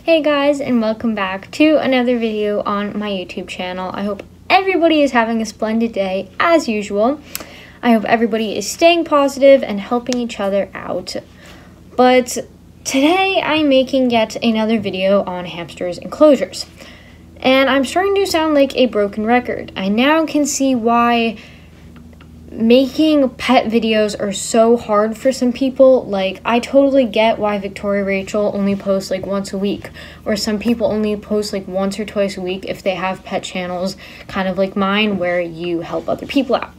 Hey guys, and welcome back to another video on my YouTube channel. I hope everybody is having a splendid day as usual. I hope everybody is staying positive and helping each other out. But today I'm making yet another video on hamsters and closures. And I'm starting to sound like a broken record. I now can see why making pet videos are so hard for some people. Like, I totally get why Victoria Rachel only posts like once a week, or some people only post like once or twice a week if they have pet channels, kind of like mine, where you help other people out.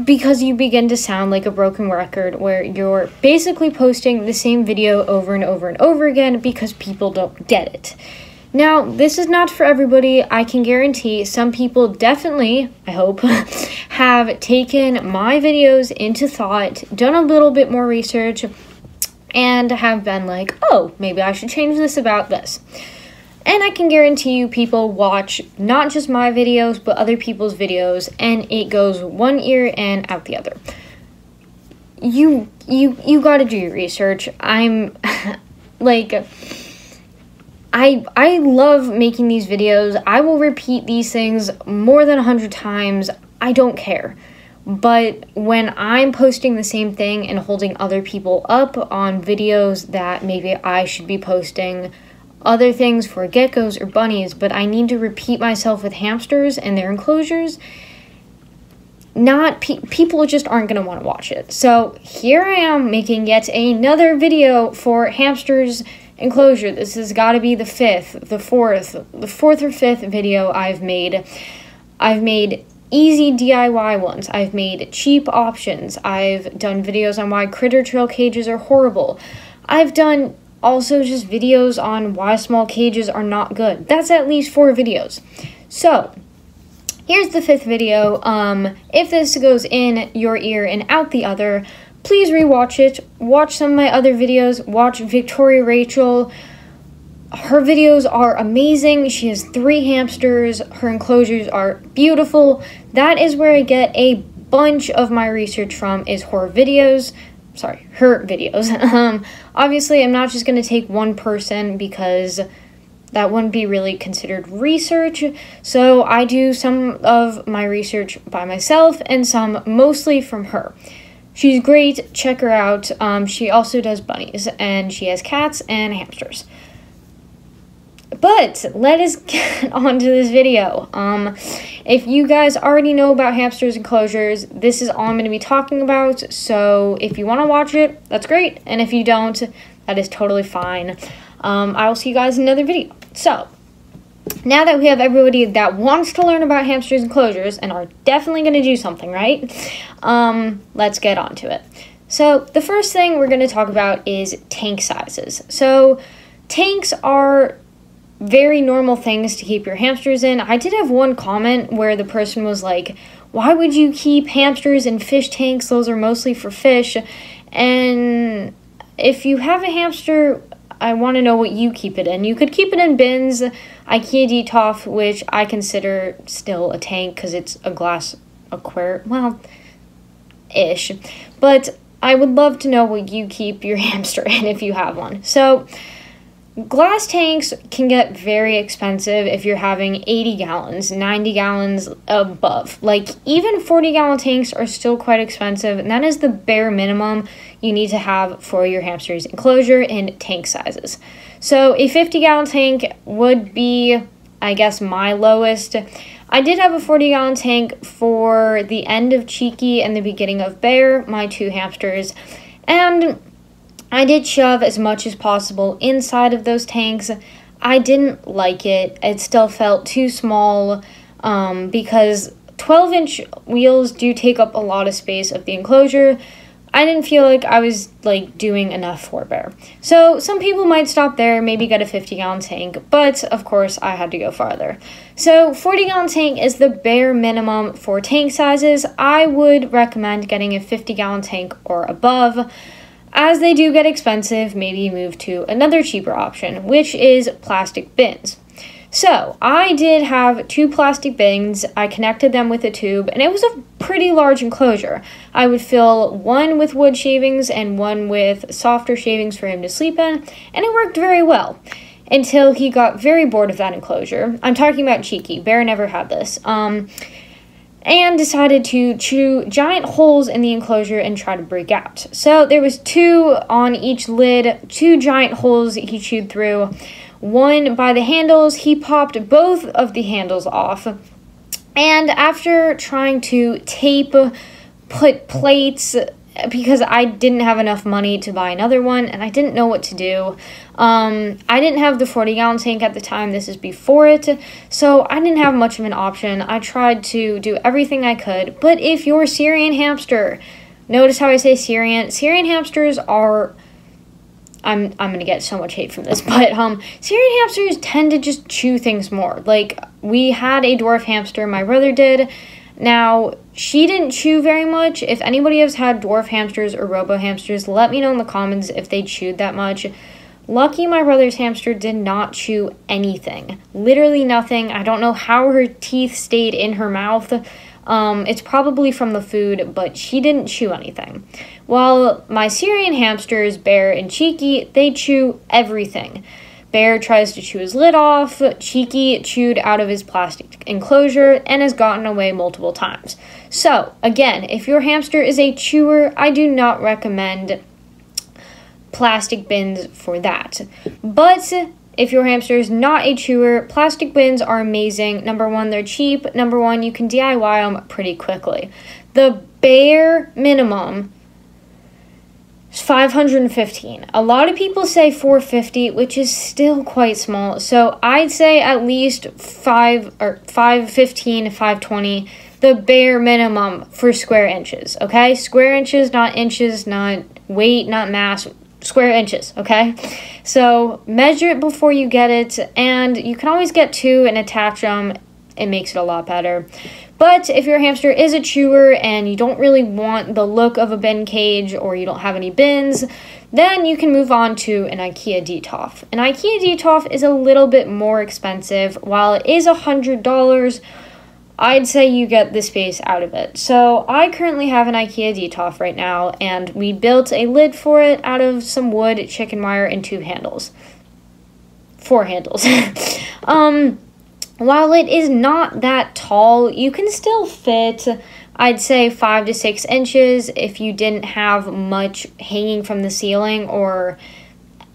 Because you begin to sound like a broken record where you're basically posting the same video over and over and over again because people don't get it. Now, this is not for everybody. I can guarantee some people definitely, I hope, have taken my videos into thought, done a little bit more research, and have been like, oh, maybe I should change this about this. And I can guarantee you people watch not just my videos, but other people's videos, and it goes one ear and out the other. You gotta do your research. I'm, like, I love making these videos. I will repeat these things more than 100 times. I don't care. But when I'm posting the same thing and holding other people up on videos that maybe I should be posting other things for geckos or bunnies, but I need to repeat myself with hamsters and their enclosures, people just aren't going to want to watch it. So here I am making yet another video for hamsters enclosure. This has got to be the fourth or fifth video I've made. I've made easy DIY ones. I've made cheap options. I've done videos on why critter trail cages are horrible. I've done also just videos on why small cages are not good. That's at least 4 videos. So here's the 5th video. If this goes in your ear and out the other, please rewatch it. Watch some of my other videos. Watch Victoria Rachel. Her videos are amazing. She has 3 hamsters. Her enclosures are beautiful. That is where I get a bunch of my research from, is her videos. Obviously, I'm not just going to take one person because that wouldn't be really considered research. So I do some of my research by myself and some mostly from her. She's great. Check her out. She also does bunnies, and she has cats and hamsters. But let us get on to this video. If you guys already know about hamsters and closures, this is all I'm going to be talking about. So if you want to watch it, that's great. And if you don't, that is totally fine. I will see you guys in another video. So now that we have everybody that wants to learn about hamsters and closures and are definitely going to do something, right? Let's get on to it. So the first thing we're going to talk about is tank sizes. So tanks are very normal things to keep your hamsters in. I did have one comment where the person was like, why would you keep hamsters in fish tanks? Those are mostly for fish. And if you have a hamster, I want to know what you keep it in. You could keep it in bins, IKEA Detolf, which I consider still a tank because it's a glass aquarium, well, ish. But I would love to know what you keep your hamster in if you have one. So glass tanks can get very expensive if you're having 80 gallons, 90 gallons above. Like, even 40-gallon tanks are still quite expensive, and that is the bare minimum you need to have for your hamster's enclosure in tank sizes. So a 50-gallon tank would be, I guess, my lowest. I did have a 40-gallon tank for the end of Cheeky and the beginning of Bear, my 2 hamsters, and I did shove as much as possible inside of those tanks. I didn't like it. It still felt too small because 12-inch wheels do take up a lot of space of the enclosure. I didn't feel like I was like doing enough for Bear. So some people might stop there, maybe get a 50-gallon tank, but of course I had to go farther. So 40-gallon tank is the bare minimum for tank sizes. I would recommend getting a 50-gallon tank or above. As they do get expensive, maybe move to another cheaper option, which is plastic bins. So I did have 2 plastic bins. I connected them with a tube, and it was a pretty large enclosure. I would fill one with wood shavings and one with softer shavings for him to sleep in, and it worked very well. until he got very bored of that enclosure. I'm talking about Cheeky. Bear never had this. And decided to chew giant holes in the enclosure and try to break out. So there was 2 on each lid, 2 giant holes he chewed through. One by the handles, he popped both of the handles off. And after trying to put plates, because I didn't have enough money to buy another one, and I didn't know what to do. I didn't have the 40-gallon tank at the time. This is before it, so I didn't have much of an option. I tried to do everything I could, but if you're a Syrian hamster, notice how I say Syrian. Syrian hamsters are... I'm going to get so much hate from this, but Syrian hamsters tend to just chew things more. Like, we had a dwarf hamster, my brother did. Now, she didn't chew very much. If anybody has had dwarf hamsters or robo hamsters, let me know in the comments if they chewed that much. Lucky my brother's hamster did not chew anything. Literally nothing. I don't know how her teeth stayed in her mouth. It's probably from the food, but she didn't chew anything. While my Syrian hamsters, Bear and Cheeky, they chew everything. Bear tries to chew his lid off. Cheeky chewed out of his plastic enclosure and has gotten away multiple times. So, again, if your hamster is a chewer, I do not recommend plastic bins for that. But if your hamster is not a chewer, plastic bins are amazing. Number 1, they're cheap. Number 1, you can DIY them pretty quickly. The bare minimum is $515. A lot of people say $450, which is still quite small. So I'd say at least $515, $520, the bare minimum for square inches. Okay, square inches, not inches, not weight, not mass. Square inches, okay? So measure it before you get it, and you can always get 2 and attach them. It makes it a lot better. But if your hamster is a chewer and you don't really want the look of a bin cage, or you don't have any bins, then you can move on to an IKEA Detolf. An IKEA Detolf is a little bit more expensive. While it is $100, I'd say you get the space out of it. So I currently have an IKEA Detolf right now, and we built a lid for it out of some wood, chicken wire, and 2 handles. 4 handles. While it is not that tall, you can still fit, I'd say, 5 to 6 inches if you didn't have much hanging from the ceiling or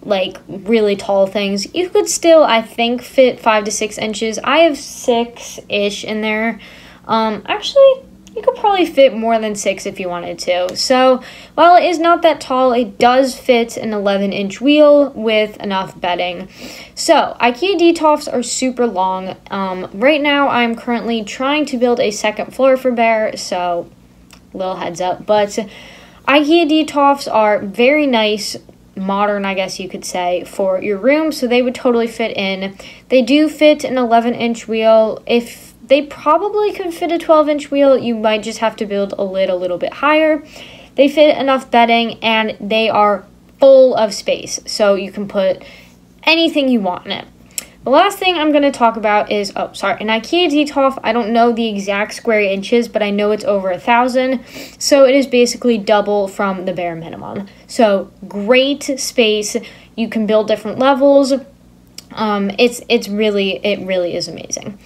like really tall things. You could still, I think, fit 5 to 6 inches. I have 6-ish in there. Actually, you could probably fit more than 6 if you wanted to. So while it is not that tall, it does fit an 11-inch wheel with enough bedding. So IKEA Detolfs are super long. Right now I'm currently trying to build a second floor for Bear, so little heads up. But IKEA Detolfs are very nice, modern, I guess you could say, for your room, so they would totally fit in. They do fit an 11-inch wheel. If they probably could fit a 12-inch wheel, you might just have to build a lid a little bit higher. They fit enough bedding, and they are full of space, so you can put anything you want in it. The last thing I'm going to talk about is, an IKEA Detolf. I don't know the exact square inches, but I know it's over 1,000, so it is basically double from the bare minimum. So great space. You can build different levels. It really is amazing.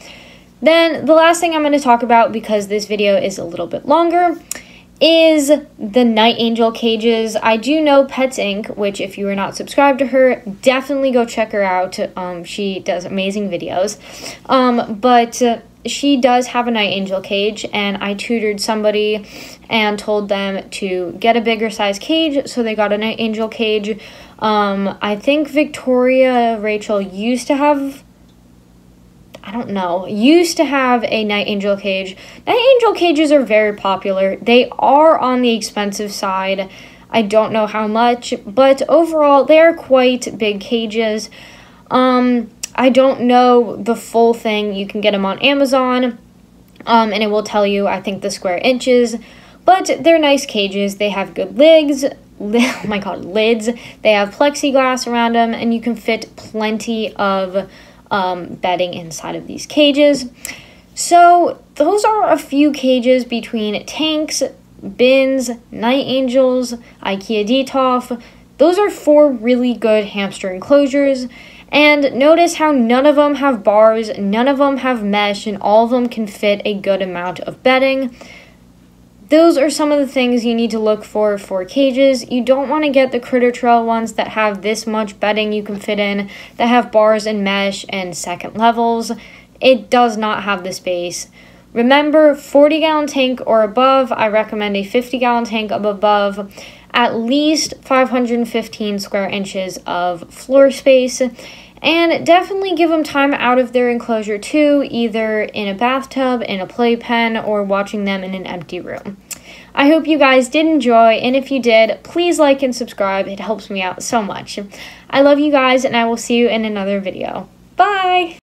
Then the last thing I'm going to talk about, because this video is a little bit longer, is the Night Angel cages. I do know Pets Inc., which if you are not subscribed to her, definitely go check her out. She does amazing videos. But she does have a Night Angel cage, and I tutored somebody and told them to get a bigger size cage, so they got a Night Angel cage. I think Victoria Rachel used to have a Night Angel cage. Night Angel cages are very popular. They are on the expensive side. I don't know how much, but overall, they are quite big cages. I don't know the full thing. You can get them on Amazon, and it will tell you, I think, the square inches. But they're nice cages. They have good lids. Oh my god, lids. They have plexiglass around them, and you can fit plenty of bedding inside of these cages. So those are a few cages between tanks, bins, Night Angels, IKEA Detolf. Those are 4 really good hamster enclosures, And notice how none of them have bars, none of them have mesh, and all of them can fit a good amount of bedding. Those are some of the things you need to look for cages. You don't want to get the Critter Trail ones that have this much bedding you can fit in, that have bars and mesh and second levels. It does not have the space. Remember, 40-gallon tank or above. I recommend a 50-gallon tank up above. At least 515 square inches of floor space. And definitely give them time out of their enclosure too, either in a bathtub, in a playpen, or watching them in an empty room. I hope you guys did enjoy, and if you did, please like and subscribe. It helps me out so much. I love you guys, and I will see you in another video. Bye!